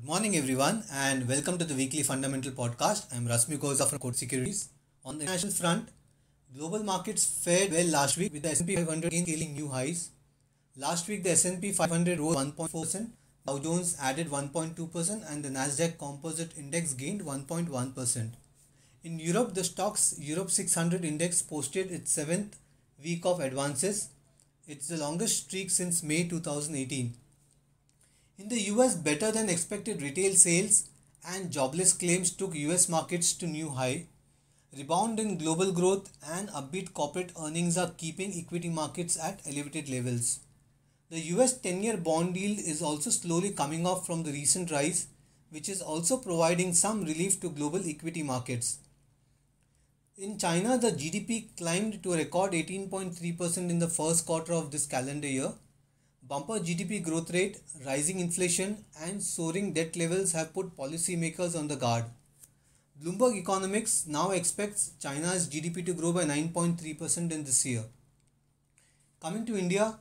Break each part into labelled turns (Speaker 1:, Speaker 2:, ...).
Speaker 1: Morning, everyone, and welcome to the weekly fundamental podcast. I'm Rasmi Koza from Code Securities. On the international front, global markets fared well last week with the S&P 500 again scaling new highs. Last week, the S&P 500 rose 1.4%, Dow Jones added 1.2%, and the Nasdaq Composite Index gained 1.1%. In Europe, the Stoxx Europe 600 Index posted its seventh week of advances. It's the longest streak since May 2018. In the US, better than expected retail sales and jobless claims took US markets to new high. Rebound in global growth and upbeat corporate earnings are keeping equity markets at elevated levels. The US 10-year bond yield is also slowly coming off from the recent rise, which is also providing some relief to global equity markets. In China, the GDP climbed to a record 18.3% in the first quarter of this calendar year. Bumper GDP growth rate, rising inflation, and soaring debt levels have put policymakers on the guard. Bloomberg Economics now expects China's GDP to grow by 9.3% in this year. Coming to India,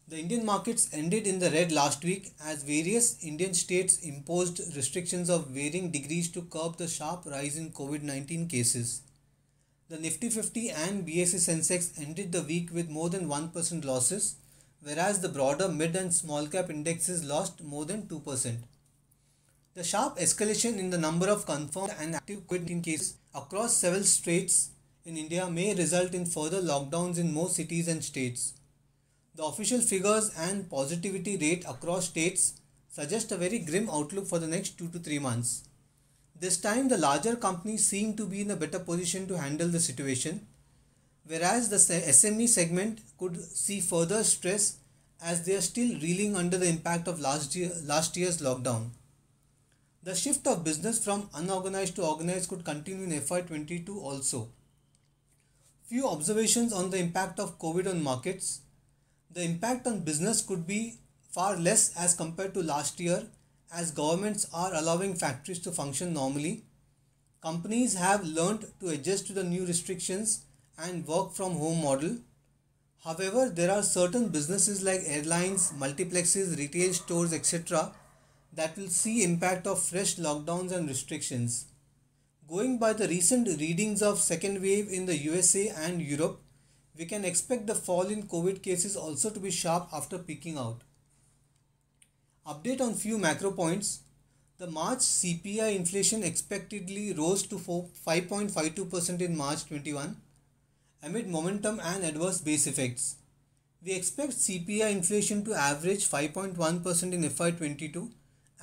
Speaker 1: the Indian markets ended in the red last week as various Indian states imposed restrictions of varying degrees to curb the sharp rise in COVID-19 cases. The Nifty 50 and BSE Sensex ended the week with more than 1% losses, whereas the broader mid and small cap indexes lost more than 2%. The sharp escalation in the number of confirmed and active COVID-19 cases across several states in India may result in further lockdowns in most cities and states. The official figures and positivity rate across states suggest a very grim outlook for the next 2 to 3 months. This time, the larger companies seem to be in a better position to handle the situation, whereas the SME segment could see further stress as they are still reeling under the impact of last year's lockdown. The shift of business from unorganized to organized could continue in FY22 also. Few observations on the impact of COVID on markets. The impact on business could be far less as compared to last year, as governments are allowing factories to function normally. Companies have learned to adjust to the new restrictions and work from home model. However, there are certain businesses like airlines, multiplexes, retail stores, etc. that will see impact of fresh lockdowns and restrictions. Going by the recent readings of second wave in the USA and Europe, we can expect the fall in COVID cases also to be sharp after peaking out. Update on few macro points. The March CPI inflation expectedly rose to 5.52% in March 21 amid momentum and adverse base effects. We expect CPI inflation to average 5.1% in FY22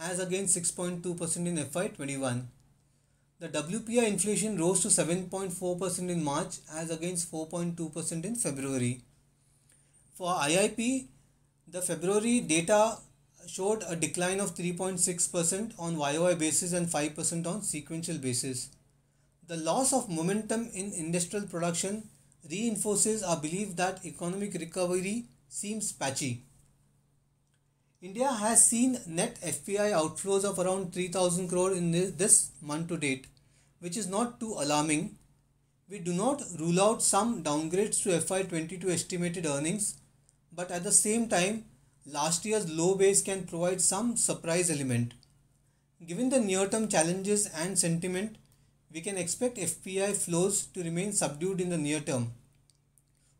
Speaker 1: as against 6.2% in FY21. The WPI inflation rose to 7.4% in March as against 4.2% in February. For IIP, the February data showed a decline of 3.6% on YOY basis and 5% on sequential basis. The loss of momentum in industrial production reinforces our belief that economic recovery seems patchy. India has seen net FPI outflows of around 3,000 crore in this month to date, which is not too alarming. We do not rule out some downgrades to FY22 estimated earnings, but at the same time, last year's low base can provide some surprise element. Given the near-term challenges and sentiment, we can expect FPI flows to remain subdued in the near term.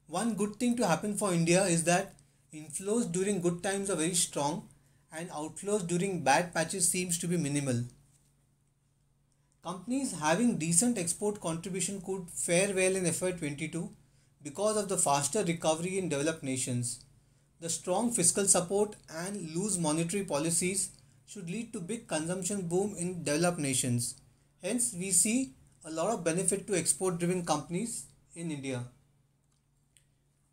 Speaker 1: One good thing to happen for India is that inflows during good times are very strong and outflows during bad patches seems to be minimal. Companies having decent export contribution could fare well in FY22 because of the faster recovery in developed nations. The strong fiscal support and loose monetary policies should lead to big consumption boom in developed nations. Hence, we see a lot of benefit to export-driven companies in India.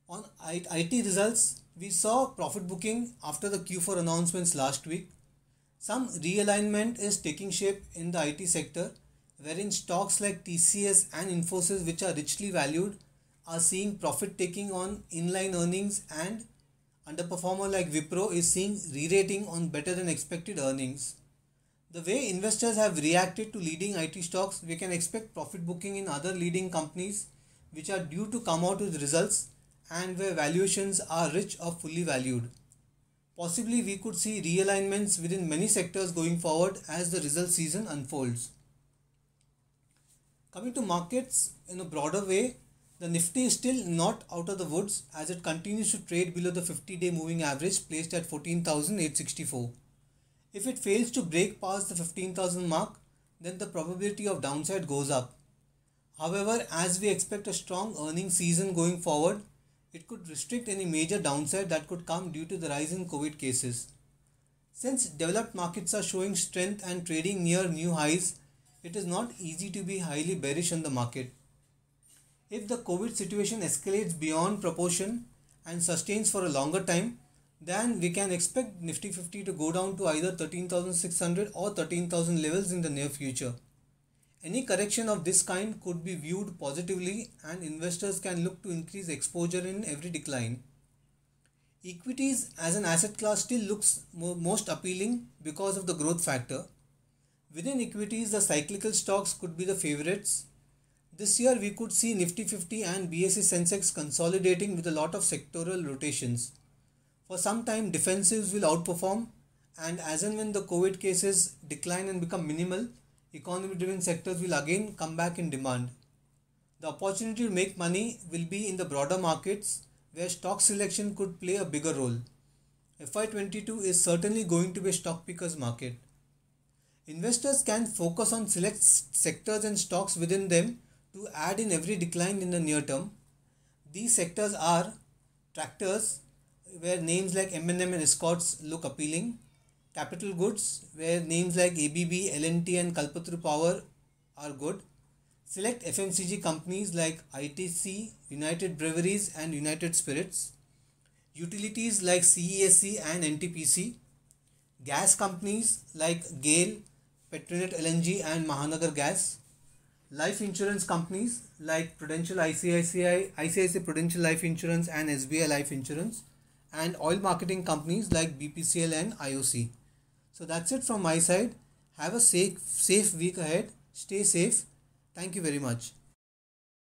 Speaker 1: On IT results, we saw profit booking after the Q4 announcements last week. Some realignment is taking shape in the IT sector, wherein stocks like TCS and Infosys, which are richly valued, are seeing profit taking on inline earnings, and underperformer like Wipro is seeing re-rating on better than expected earnings. The way investors have reacted to leading IT stocks, we can expect profit booking in other leading companies which are due to come out with results and where valuations are rich or fully valued. Possibly we could see realignments within many sectors going forward as the result season unfolds. Coming to markets in a broader way, the Nifty is still not out of the woods as it continues to trade below the 50-day moving average placed at 14,864. If it fails to break past the 15,000 mark, then the probability of downside goes up. However, as we expect a strong earnings season going forward, it could restrict any major downside that could come due to the rise in COVID cases. Since developed markets are showing strength and trading near new highs, it is not easy to be highly bearish on the market. If the COVID situation escalates beyond proportion and sustains for a longer time, then we can expect Nifty 50 to go down to either 13,600 or 13,000 levels in the near future. Any correction of this kind could be viewed positively and investors can look to increase exposure in every decline. Equities as an asset class still looks most appealing because of the growth factor. Within equities, the cyclical stocks could be the favorites. This year we could see Nifty 50 and BSE Sensex consolidating with a lot of sectoral rotations. For some time, defensives will outperform, and as and when the COVID cases decline and become minimal, economy driven sectors will again come back in demand. The opportunity to make money will be in the broader markets where stock selection could play a bigger role. FY22 is certainly going to be a stock pickers market. Investors can focus on select sectors and stocks within them to add in every decline in the near term. These sectors are tractors, where names like M&M and Escorts look appealing; capital goods, where names like ABB, L&T and Kalpataru Power are good; select FMCG companies like ITC, United Breweries and United Spirits; utilities like CESC and NTPC; gas companies like GAIL, Petronet LNG and Mahanagar Gas; life insurance companies like ICICI Prudential Life Insurance and SBI Life Insurance; and oil marketing companies like BPCL and IOC. So that's it from my side. Have a safe week ahead. Stay safe. Thank you very much.